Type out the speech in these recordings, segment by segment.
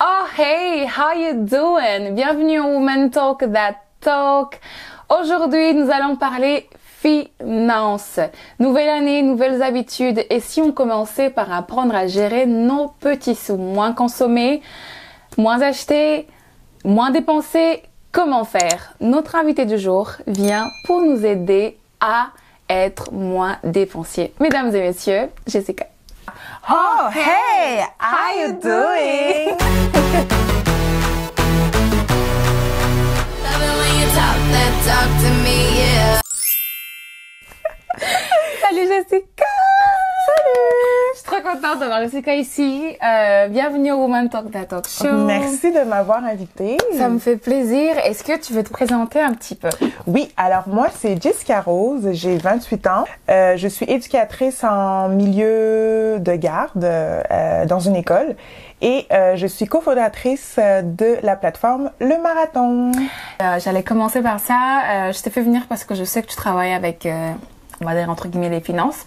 Oh hey, how you doing? Bienvenue au Woman Talk That Talk. Aujourd'hui, nous allons parler finances. Nouvelle année, nouvelles habitudes. Et si on commençait par apprendre à gérer nos petits sous, moins consommer, moins acheter, moins dépenser, comment faire? Notre invité du jour vient pour nous aider à être moins dépensier. Mesdames et messieurs, Jessica. Oh, hey, how you doing? Salut Jessica! Salut! Je suis trop contente d'avoir Jessica ici. Bienvenue au Woman Talk That Talk Show. Merci de m'avoir invitée. Ça me fait plaisir. Est-ce que tu veux te présenter un petit peu? Oui, alors moi c'est Jessica Rose, j'ai 28 ans. Je suis éducatrice en milieu de garde dans une école et je suis cofondatrice de la plateforme Le Marathon. J'allais commencer par ça. Je t'ai fait venir parce que je sais que tu travailles avec, on va dire entre guillemets, les finances.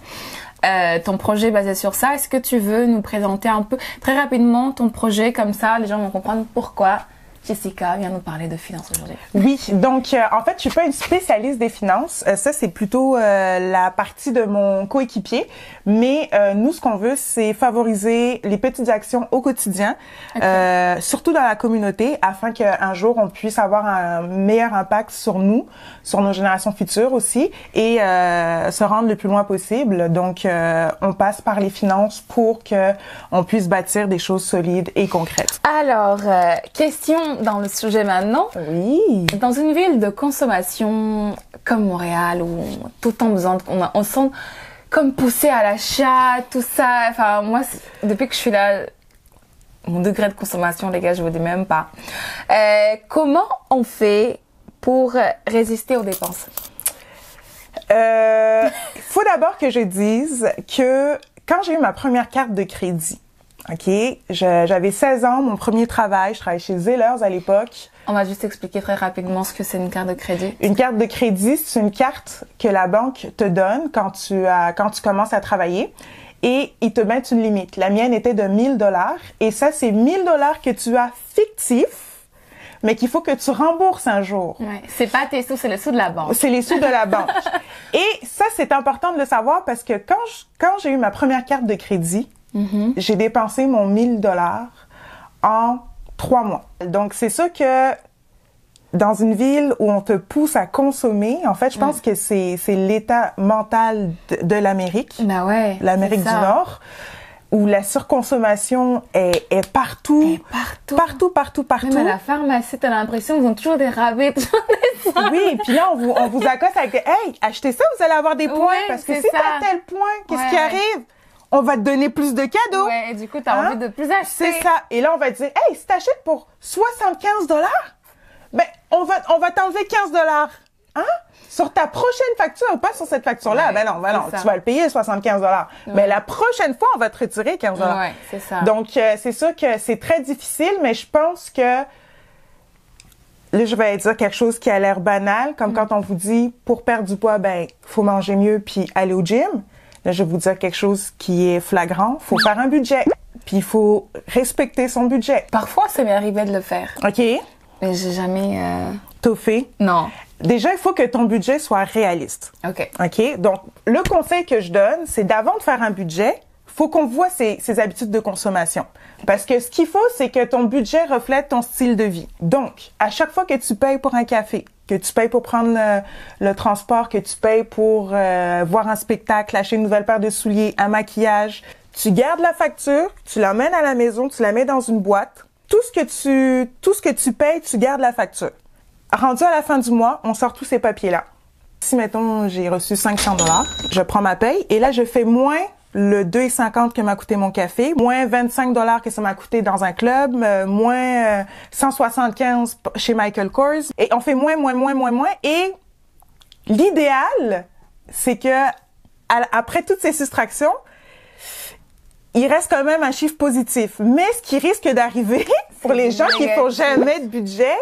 Ton projet est basé sur ça. Est-ce que tu veux nous présenter un peu, très rapidement, ton projet, comme ça, les gens vont comprendre pourquoi Jessica vient nous parler de finances aujourd'hui. Oui, donc en fait, je suis pas une spécialiste des finances. Ça, c'est plutôt la partie de mon coéquipier. Mais nous, ce qu'on veut, c'est favoriser les petites actions au quotidien, surtout dans la communauté, afin qu'un jour, on puisse avoir un meilleur impact sur nous, sur nos générations futures aussi, et se rendre le plus loin possible. Donc, on passe par les finances pour que on puisse bâtir des choses solides et concrètes. Alors, question dans le sujet maintenant. Oui. Dans une ville de consommation comme Montréal, où tout le temps besoin on sent comme poussé à l'achat, tout ça. Enfin, moi, depuis que je suis là, mon degré de consommation, les gars, je vous dis même pas. Comment on fait pour résister aux dépenses? Faut d'abord que je dise que quand j'ai eu ma première carte de crédit, OK, j'avais 16 ans, mon premier travail, je travaillais chez Zellers à l'époque. On va juste expliquer très rapidement ce que c'est une carte de crédit. Une carte de crédit, c'est une carte que la banque te donne quand tu commences à travailler et ils te mettent une limite. La mienne était de 1000 $ et ça, c'est 1000 $ que tu as fictif, mais qu'il faut que tu rembourses un jour. Ouais, c'est pas tes sous, c'est les sous de la banque. C'est les sous de la banque. Et ça, c'est important de le savoir parce que quand j'ai eu ma première carte de crédit, j'ai dépensé mon 1000 $ en 3 mois. Donc, c'est sûr que dans une ville où on te pousse à consommer, en fait, je pense que c'est l'état mental de l'Amérique. Ben ouais. L'Amérique du Nord, où la surconsommation est partout. Partout. Même à la pharmacie, t'as l'impression qu'ils ont toujours des rabais, toujours des rabais. Oui, puis là, on vous accoste avec des « Hey, achetez ça, vous allez avoir des points. Parce que si t'as tel point, qu'est-ce qui arrive? On va te donner plus de cadeaux. » Ouais, et du coup, t'as envie de plus acheter. C'est ça. Et là, on va te dire « Hey, si t'achètes pour 75 $, ben, on va t'enlever 15 $. Hein? Sur ta prochaine facture, ou pas sur cette facture-là. Ouais, ben non, tu vas le payer 75 $. Ouais. Mais la prochaine fois, on va te retirer 15 $. Ouais, c'est ça. Donc, c'est sûr que c'est très difficile, mais je pense que là, je vais dire quelque chose qui a l'air banal, comme quand on vous dit, pour perdre du poids, ben, faut manger mieux puis aller au gym. Là, je vais vous dire quelque chose qui est flagrant. Faut faire un budget. Puis il faut respecter son budget. Parfois, ça m'est arrivé de le faire. OK. Mais j'ai jamais... T'as fait? Non. Déjà, il faut que ton budget soit réaliste. OK. OK? Donc, le conseil que je donne, c'est d'avant de faire un budget, faut qu'on voit ses habitudes de consommation. Parce que ce qu'il faut, c'est que ton budget reflète ton style de vie. Donc, à chaque fois que tu payes pour un café, que tu payes pour prendre le transport, que tu payes pour voir un spectacle, acheter une nouvelle paire de souliers, un maquillage, tu gardes la facture, tu l'emmènes à la maison, tu la mets dans une boîte. Tout ce que tu payes, tu gardes la facture. Rendu à la fin du mois, on sort tous ces papiers-là. Si, mettons, j'ai reçu 500 $, je prends ma paye et là, je fais moins le 2,50 que m'a coûté mon café, moins 25 $ que ça m'a coûté dans un club, moins 175 chez Michael Kors. Et on fait moins. Et l'idéal, c'est que après toutes ces soustractions, il reste quand même un chiffre positif. Mais ce qui risque d'arriver pour les gens qui font jamais de budget,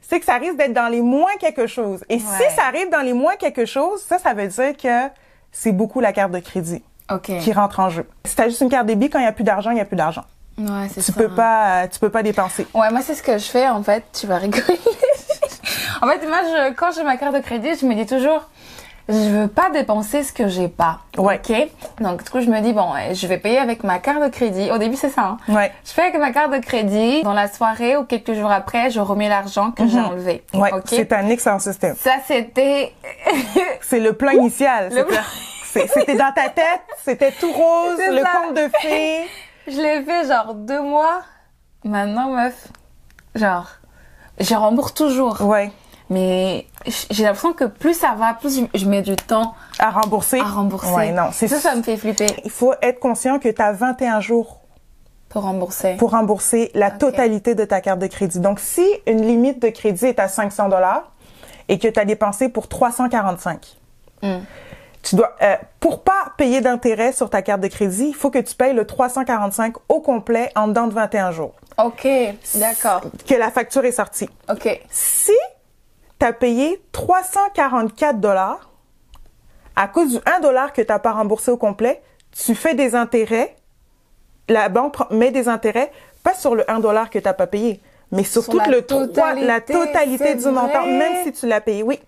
c'est que ça risque d'être dans les moins quelque chose. Et si ça arrive dans les moins quelque chose, ça veut dire que c'est beaucoup la carte de crédit qui rentre en jeu. Si t'as juste une carte débit, quand il n'y a plus d'argent, il n'y a plus d'argent. Ouais, c'est tu ça. tu peux pas dépenser. Ouais, moi, c'est ce que je fais, en fait. Tu vas rigoler. En fait, moi, quand j'ai ma carte de crédit, je me dis toujours, je veux pas dépenser ce que j'ai pas. Ouais. Ok. Donc, du coup, je me dis, bon, je vais payer avec ma carte de crédit. Au début, c'est ça, hein. Ouais. Je fais avec ma carte de crédit. Dans la soirée ou quelques jours après, je remets l'argent que j'ai enlevé. Ouais. Ok. C'est un excellent système. Ça, c'était... C'est le plan initial. Le plan. C'était dans ta tête, c'était tout rose, C'est le ça. conte de fées. Je l'ai fait genre 2 mois. Maintenant, meuf, genre, je rembourse toujours. Ouais. Mais j'ai l'impression que plus ça va, plus je mets du temps À rembourser. à rembourser. Ouais, non, c'est ça me fait flipper Il faut être conscient que tu as 21 jours pour rembourser. pour rembourser la totalité de ta carte de crédit. Donc, si une limite de crédit est à 500 $ et que tu as dépensé pour 345, tu dois, pour pas payer d'intérêt sur ta carte de crédit, il faut que tu payes le 345 au complet en dedans de 21 jours. Ok, d'accord. Que la facture est sortie. Ok. Si tu as payé 344 $ à cause du 1 $ que tu n'as pas remboursé au complet, tu fais des intérêts, la banque met des intérêts, pas sur le 1 $ que tu n'as pas payé, mais sur toute la totalité du montant, même si tu l'as payé. Oui.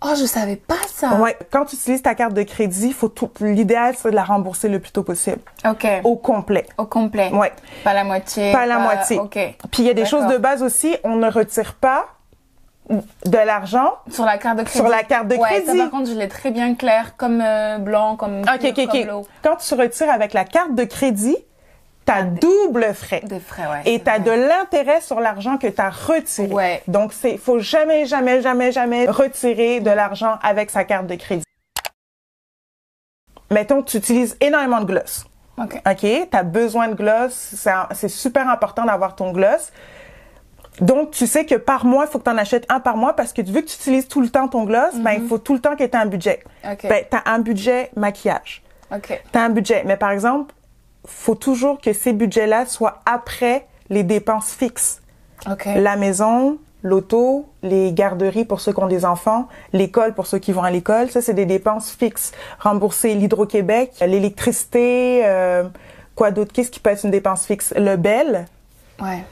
Oh, je savais pas ça. Ouais. Quand tu utilises ta carte de crédit, l'idéal, c'est de la rembourser le plus tôt possible. Ok. Au complet. Au complet. Ouais. Pas la moitié. Pas la moitié. Ok. Puis il y a des choses de base aussi, on ne retire pas de l'argent sur la carte de crédit. Sur la carte de crédit. Ça, par contre, je l'ai très bien clair, comme blanc, comme l'eau. Quand tu retires avec la carte de crédit, t'as double frais. De frais, ouais. Et t'as de l'intérêt sur l'argent que t'as retiré. Ouais. Donc, faut jamais retirer de l'argent avec sa carte de crédit. Mettons que tu utilises énormément de gloss. OK. T'as besoin de gloss. C'est super important d'avoir ton gloss. Donc, tu sais que par mois, il faut que tu en achètes un par mois parce que vu que tu utilises tout le temps ton gloss, ben, il faut tout le temps que tu aies un budget. OK. Ben, tu as un budget maquillage. OK. Tu as un budget. Mais par exemple, faut toujours que ces budgets-là soient après les dépenses fixes. OK. La maison, l'auto, les garderies pour ceux qui ont des enfants, l'école pour ceux qui vont à l'école. Ça, c'est des dépenses fixes. Rembourser l'Hydro-Québec, l'électricité, quoi d'autre? Qu'est-ce qui peut être une dépense fixe? Le BEL. Ouais.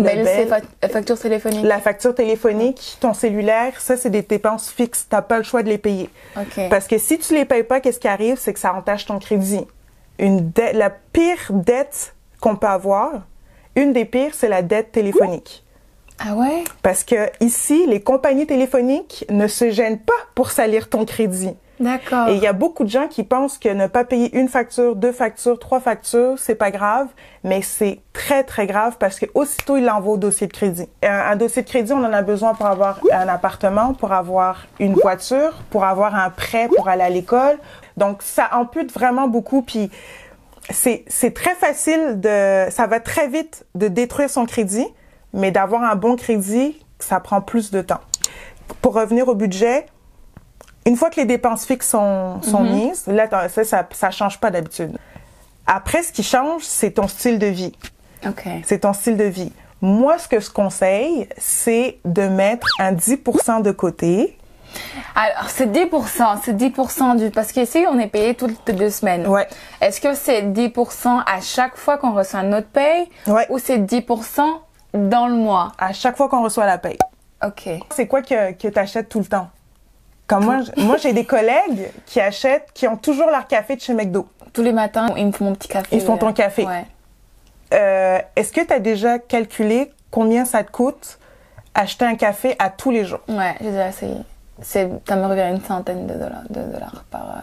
C'est facture téléphonique. La facture téléphonique, ton cellulaire, ça, c'est des dépenses fixes. T'as pas le choix de les payer. OK. Parce que si tu les payes pas, qu'est-ce qui arrive? C'est que ça entache ton crédit. La pire dette qu'on peut avoir, une des pires, c'est la dette téléphonique. Ah ouais? Parce que ici, les compagnies téléphoniques ne se gênent pas pour salir ton crédit. D'accord. Et il y a beaucoup de gens qui pensent que ne pas payer une facture, 2 factures, 3 factures, c'est pas grave, mais c'est très, très grave parce que aussitôt il l'envoie au dossier de crédit. Un dossier de crédit, on en a besoin pour avoir un appartement, pour avoir une voiture, pour avoir un prêt pour aller à l'école. Donc, ça ampute vraiment beaucoup, puis c'est très facile ça va très vite de détruire son crédit, mais d'avoir un bon crédit, ça prend plus de temps. Pour revenir au budget, une fois que les dépenses fixes sont mises, là, ça change pas d'habitude. Après, ce qui change, c'est ton style de vie. OK. C'est ton style de vie. Moi, ce que je conseille, c'est de mettre un 10% de côté. Alors, c'est 10% du... Parce qu'ici, on est payé toutes les 2 semaines. Ouais. Est-ce que c'est 10% à chaque fois qu'on reçoit notre paye? Ouais. Ou c'est 10% dans le mois? À chaque fois qu'on reçoit la paye. OK. C'est quoi que tu achètes tout le temps? Comme moi, j'ai des collègues qui ont toujours leur café de chez McDo. Tous les matins, ils me font mon petit café. Ils font ton café. Ouais. Est-ce que tu as déjà calculé combien ça te coûte acheter un café à tous les jours? Ouais, j'ai déjà essayé. Ça me revient à une centaine de dollars par...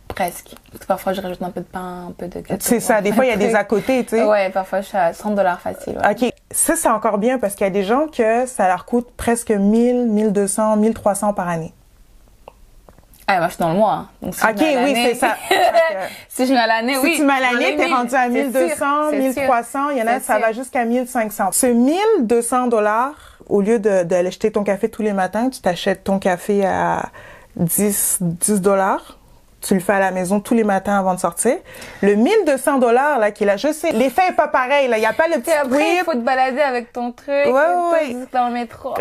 presque. Parce que parfois, je rajoute un peu de pain, un peu de gâteau. C'est ça. Des fois, il y a des à côté, tu sais. Ouais, parfois, je suis à 100 $ facile. Ouais. OK. Ça, c'est encore bien parce qu'il y a des gens que ça leur coûte presque 1000, 1200, 1300 par année. Ah, moi, je suis dans le mois. Hein. Donc, si OK, oui, c'est ça. Si je mets à l'année, oui. Si tu mets à l'année, t'es rendu à 1200, 1300. Il y en a, ça va jusqu'à 1500. Ce 1200 $, au lieu d'acheter ton café tous les matins, tu t'achètes ton café à 10 $. Tu le fais à la maison tous les matins avant de sortir. Le 1200 $, là, qui est là, je sais, l'effet est pas pareil, là. Il y a pas le petit après, il faut te balader avec ton truc. Ouais. Dans le métro.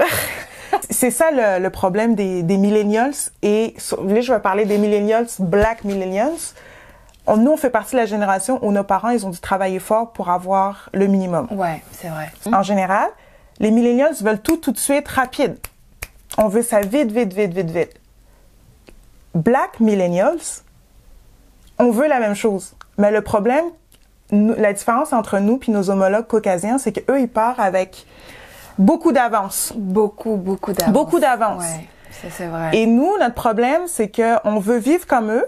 C'est ça le problème des millennials. Et là, je vais parler des millennials, black millennials. Nous, on fait partie de la génération où nos parents, ils ont dû travailler fort pour avoir le minimum. Ouais, c'est vrai. En général, les millennials veulent tout de suite, rapide. On veut ça vite. Black millennials, on veut la même chose. Mais le problème, la différence entre nous puis nos homologues caucasiens, c'est qu'eux, ils partent avec beaucoup d'avance. Beaucoup d'avance. Beaucoup d'avance. Ouais, c'est vrai. Et nous, notre problème, c'est qu'on veut vivre comme eux,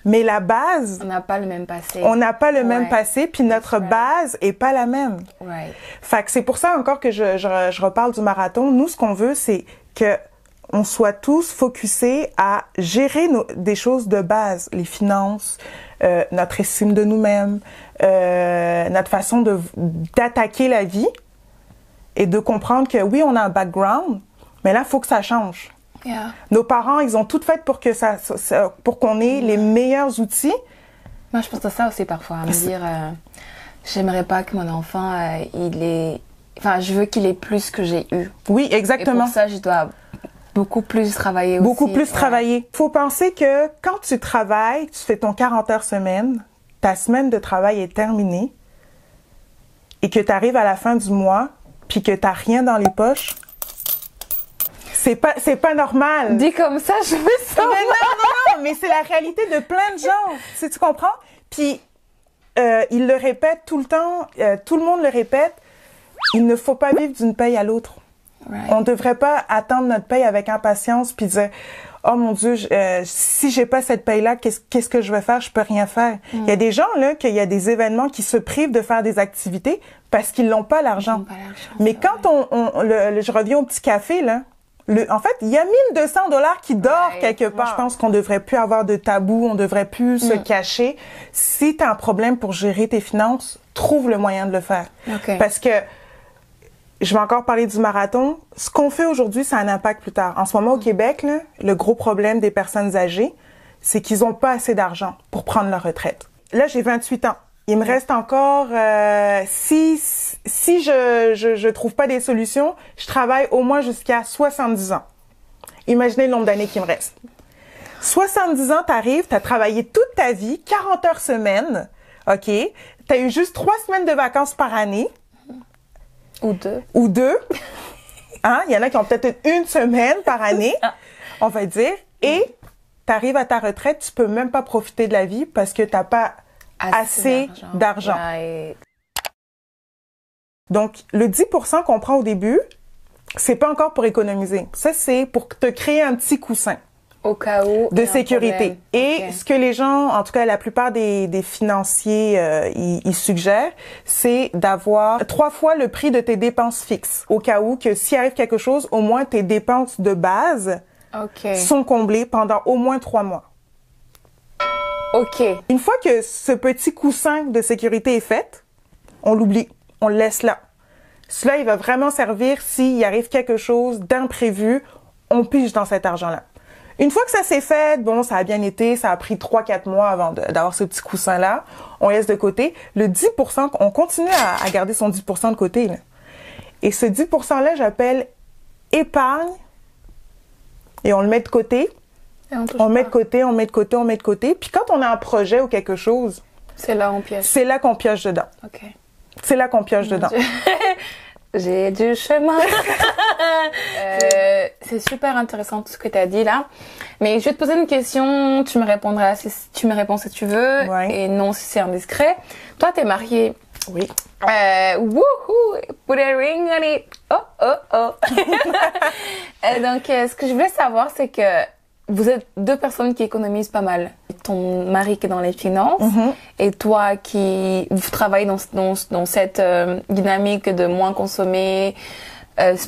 mais la base... On n'a pas le même passé. On n'a pas le même passé, puis notre base est pas la même. Ouais. Fait que c'est pour ça encore que je reparle du marathon. Nous, ce qu'on veut, c'est que on soit tous focusés à gérer des choses de base, les finances, notre estime de nous-mêmes, notre façon d'attaquer la vie et de comprendre que oui, on a un background, mais là, il faut que ça change. Yeah. Nos parents, ils ont tout fait pour que pour qu'on ait les meilleurs outils. Moi, je pense à ça aussi parfois, à me dire, j'aimerais pas que mon enfant, je veux qu'il ait plus que j'ai eu. Oui, exactement. Et pour ça, je dois beaucoup plus travailler aussi. Beaucoup plus travailler. Faut penser que quand tu travailles, tu fais ton 40 heures semaine, ta semaine de travail est terminée et que tu arrives à la fin du mois puis que t'as rien dans les poches. C'est pas normal. Dit comme ça, je me sens non, mais c'est la réalité de plein de gens. Tu comprends? Puis, ils le répètent tout le temps, tout le monde le répète, il ne faut pas vivre d'une paye à l'autre. Right. On devrait pas attendre notre paye avec impatience puis dire, oh mon Dieu, si j'ai pas cette paye-là, qu'est-ce que je vais faire? Je peux rien faire. Il y a des gens, là, qu'il y a des événements qui se privent de faire des activités parce qu'ils n'ont pas l'argent. Mais quand je reviens au petit café, là, en fait, il y a 1200 $ qui dort quelque part. Je pense qu'on devrait plus avoir de tabou, on devrait plus se cacher. Si tu as un problème pour gérer tes finances, trouve le moyen de le faire. Okay. Parce que, je vais encore parler du marathon. Ce qu'on fait aujourd'hui, ça a un impact plus tard. En ce moment, au Québec, là, le gros problème des personnes âgées, c'est qu'ils ont pas assez d'argent pour prendre leur retraite. Là, j'ai 28 ans. Il me reste encore, si je trouve pas des solutions, je travaille au moins jusqu'à 70 ans. Imaginez le nombre d'années qui me reste. 70 ans, t'arrives, t'as travaillé toute ta vie, 40 heures semaine, OK? T'as eu juste 3 semaines de vacances par année. Ou 2. Ou 2. Hein? Il y en a qui ont peut-être une semaine par année, on va dire. Et t'arrives à ta retraite, tu peux même pas profiter de la vie parce que t'as pas assez d'argent. Right. Donc, le 10% qu'on prend au début, c'est pas encore pour économiser. Ça, c'est pour te créer un petit coussin. Au cas où. De sécurité. Et ce que les gens, en tout cas la plupart des financiers, ils suggèrent, c'est d'avoir 3 fois le prix de tes dépenses fixes. Au cas où que s'il arrive quelque chose, au moins tes dépenses de base sont comblées pendant au moins 3 mois. OK. Une fois que ce petit coussin de sécurité est fait, on l'oublie, on le laisse là. Cela, il va vraiment servir s'il arrive quelque chose d'imprévu, on pige dans cet argent-là. Une fois que ça s'est fait, bon, ça a bien été, ça a pris 3-4 mois avant d'avoir ce petit coussin-là, on laisse de côté. Le 10%, on continue à garder son 10% de côté, là. Et ce 10%-là, j'appelle épargne, et on le met de côté. On met de côté, on met de côté, on met de côté. Puis quand on a un projet ou quelque chose, c'est là qu'on pioche. C'est là qu'on pioche dedans. OK. C'est là qu'on pioche dedans. J'ai du chemin. C'est super intéressant tout ce que tu as dit là. Mais je vais te poser une question, tu me répondras tu me réponds si tu veux et non si c'est indiscret. Toi, t'es mariée. Oui. Wouhou! Put a ring on it. Oh. Donc, ce que je voulais savoir, c'est que vous êtes 2 personnes qui économisent pas mal. Ton mari qui est dans les finances et toi qui travailles dans cette dynamique de moins consommer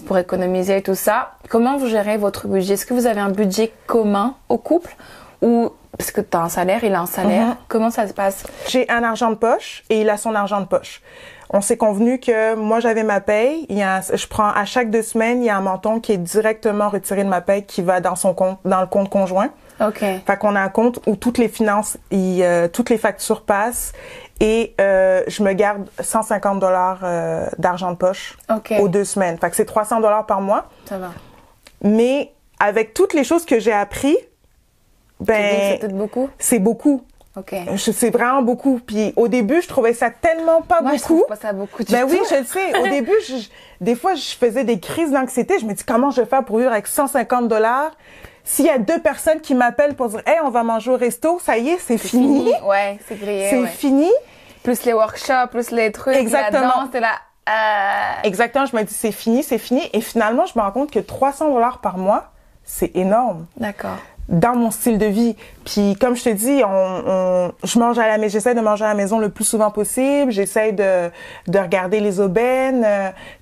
pour économiser et tout ça. Comment vous gérez votre budget? Est-ce que vous avez un budget commun au couple ou parce que tu as un salaire, il a un salaire. Comment ça se passe? J'ai un argent de poche et il a son argent de poche. On s'est convenu que moi, j'avais ma paye. Je prends à chaque 2 semaines, il y a un montant qui est directement retiré de ma paye qui va dans son compte, dans le compte conjoint. OK. Fait qu'on a un compte où toutes les finances, toutes les factures passent et je me garde 150 $ d'argent de poche aux 2 semaines. Fait que c'est 300 $ par mois. Ça va. Mais avec toutes les choses que j'ai appris, c'est peut-être beaucoup. C'est beaucoup. Ok. C'est vraiment beaucoup. Puis au début, je trouvais ça tellement pas Moi, beaucoup. je trouve pas ça beaucoup du Ben tout. oui, je le sais. Au début, des fois, je faisais des crises d'anxiété. Je me dis, comment je vais faire pour vivre avec 150 $? S'il y a 2 personnes qui m'appellent pour dire, hey, on va manger au resto, ça y est, c'est fini. Ouais, c'est grillé. C'est ouais. fini. Plus les workshops, plus les trucs, Exactement. la danse, c'est là. Exactement. Je me dis, c'est fini, c'est fini. Et finalement, je me rends compte que 300 $ par mois, c'est énorme. D'accord. Dans mon style de vie. Puis comme je te dis, je mange à la maison, j'essaie de manger à la maison le plus souvent possible, j'essaie de regarder les aubaines.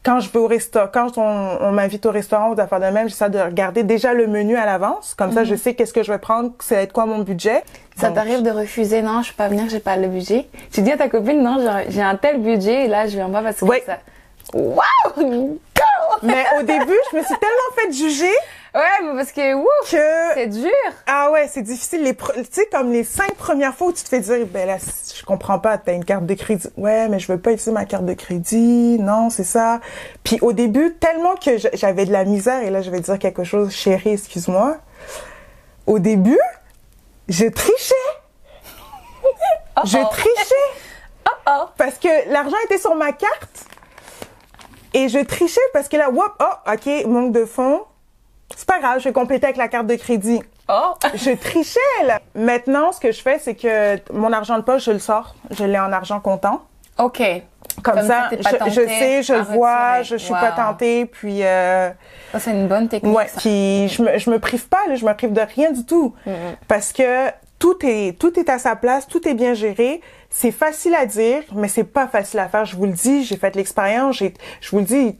Quand je vais au restaurant, quand on m'invite au restaurant ou d'affaires de même, j'essaie de regarder déjà le menu à l'avance. Comme ça, je sais qu'est-ce que je vais prendre, ça va être quoi mon budget. Ça t'arrive de refuser, non, je peux pas venir, j'ai pas le budget. Tu dis à ta copine, non, j'ai un tel budget et là, je viens pas parce que Oui. ça. Waouh! Mais au début, je me suis tellement fait juger Ouais, mais parce que, ouf, que... c'est dur. Ah ouais, c'est difficile. Tu sais, comme les 5 premières fois où tu te fais dire, ben là, je comprends pas, t'as une carte de crédit. Ouais, mais je veux pas utiliser ma carte de crédit. Non, c'est ça. Puis au début, tellement que j'avais de la misère, et là, je vais dire quelque chose, chérie, excuse-moi. Au début, je trichais. Je trichais. Parce que l'argent était sur ma carte. Et je trichais parce que là, ok, manque de fonds. C'est pas grave, je vais compléter avec la carte de crédit. Oh! Je trichais, là. Maintenant, ce que je fais, c'est que mon argent de poche, je le sors. Je l'ai en argent comptant. OK. Comme ça, t'es pas je tentée sais, je à le vois, retirer. je suis pas tentée, puis... Ça, c'est une bonne technique, ouais, ça. puis je me prive pas, là, je me prive de rien du tout. Parce que tout est à sa place, tout est bien géré. C'est facile à dire, mais c'est pas facile à faire. Je vous le dis, j'ai fait l'expérience, je vous le dis,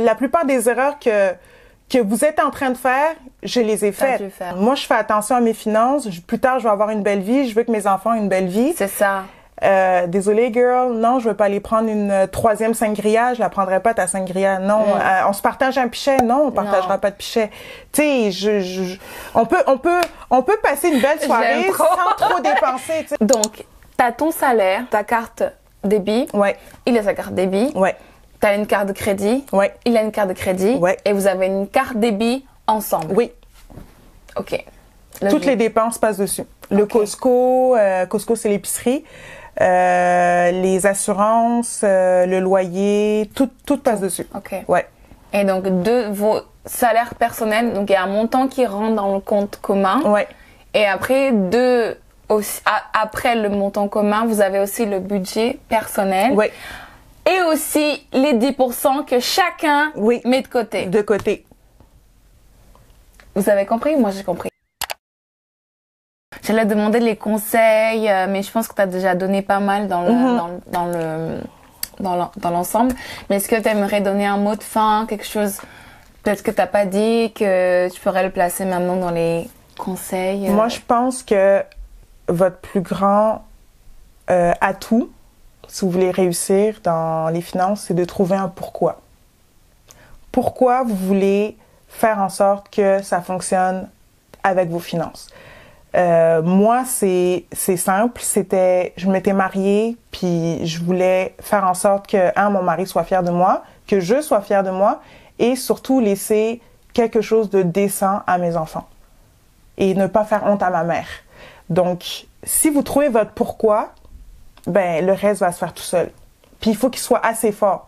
la plupart des erreurs que vous êtes en train de faire, je les ai faites. Moi, je fais attention à mes finances. Plus tard, je vais avoir une belle vie. Je veux que mes enfants aient une belle vie. C'est ça. Désolée, girl. Non, je veux pas aller prendre une 3e sangria. Je la prendrai pas, ta sangria. Non. On se partage un pichet. Non, on partagera pas de pichet. Tu sais, on peut passer une belle soirée sans trop dépenser, t'sais. Donc, t'as ton salaire, ta carte débit. Ouais. Il a sa carte débit. Ouais. T'as une carte de crédit. Ouais. Il a une carte de crédit. Ouais. Et vous avez une carte débit ensemble. Oui. OK. Toutes les dépenses passent dessus. Le Costco, Costco, c'est l'épicerie. Les assurances, le loyer, tout passe dessus. OK. Ouais. Et donc, de vos salaires personnels, donc il y a un montant qui rentre dans le compte commun. Ouais. Et après, après le montant commun, vous avez aussi le budget personnel. Ouais. Et aussi les 10% que chacun met de côté. De côté. Vous avez compris? Moi, j'ai compris. J'allais demander les conseils, mais je pense que tu as déjà donné pas mal dans l'ensemble. Mais est-ce que tu aimerais donner un mot de fin, quelque chose peut-être que tu n'as pas dit, que tu pourrais le placer maintenant dans les conseils? Moi, je pense que votre plus grand atout, si vous voulez réussir dans les finances, c'est de trouver un pourquoi. Pourquoi vous voulez faire en sorte que ça fonctionne avec vos finances? Moi, c'est simple. Je m'étais mariée, puis je voulais faire en sorte que, mon mari soit fier de moi, que je sois fière de moi, et surtout laisser quelque chose de décent à mes enfants. Et ne pas faire honte à ma mère. Donc, si vous trouvez votre pourquoi, ben, le reste va se faire tout seul. Puis il faut qu'il soit assez fort.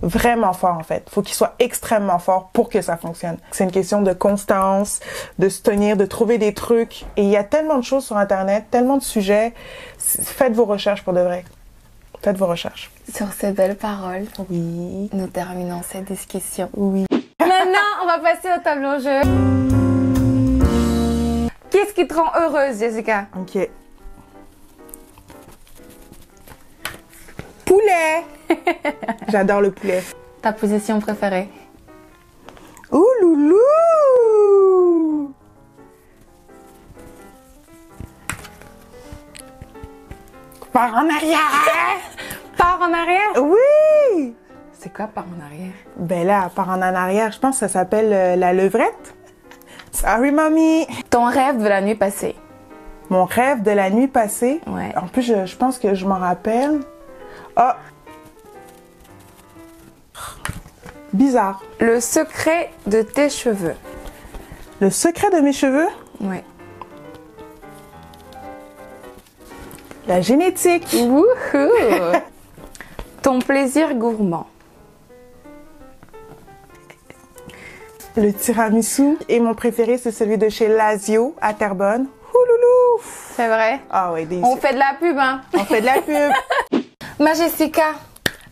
Vraiment fort, en fait. Il faut qu'il soit extrêmement fort pour que ça fonctionne. C'est une question de constance, de se tenir, de trouver des trucs. Et il y a tellement de choses sur Internet, tellement de sujets. Faites vos recherches pour de vrai. Faites vos recherches. Sur ces belles paroles, nous terminons cette discussion. Oui. Maintenant, on va passer au tableau jeu. Qu'est-ce qui te rend heureuse, Jessica? OK. Poulet! J'adore le poulet. Ta position préférée? Ouh loulou! Par en arrière! Par en arrière? Oui! C'est quoi par en arrière? Ben là, par en arrière, je pense que ça s'appelle la levrette. Sorry, mommy! Ton rêve de la nuit passée? Mon rêve de la nuit passée? Ouais. En plus, je pense que je m'en rappelle. Ah! Bizarre. Le secret de tes cheveux? Le secret de mes cheveux? Ouais. La génétique. Wouhou! Ton plaisir gourmand. Le tiramisu. Et mon préféré, c'est celui de chez Lazio à Terrebonne. Ouloulou! C'est vrai? Ah ouais, délicieux. On fait de la pub, hein? On fait de la pub. Ma Jessica,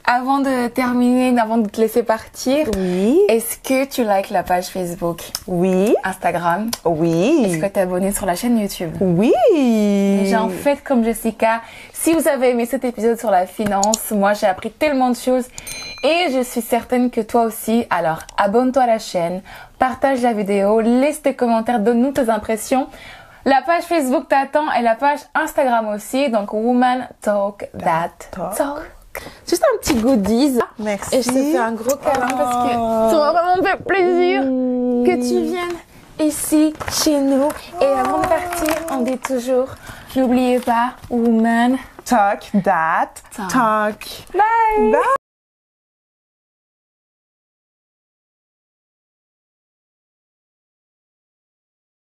avant de terminer, avant de te laisser partir, Oui. est-ce que tu likes la page Facebook, Oui. Instagram? Oui. Est-ce que tu es abonné sur la chaîne YouTube? Oui. Déjà, en fait, comme Jessica, si vous avez aimé cet épisode sur la finance, moi j'ai appris tellement de choses et je suis certaine que toi aussi. Alors, abonne-toi à la chaîne, partage la vidéo, laisse tes commentaires, donne-nous tes impressions. La page Facebook t'attend et la page Instagram aussi, donc Woman Talk That Talk. Juste un petit goodies. Merci. Et je te fais un gros câlin parce que ça m'a vraiment fait plaisir que tu viennes ici, chez nous. Et avant de partir, on dit toujours, n'oubliez pas, Woman Talk that Talk. talk. Bye! Bye.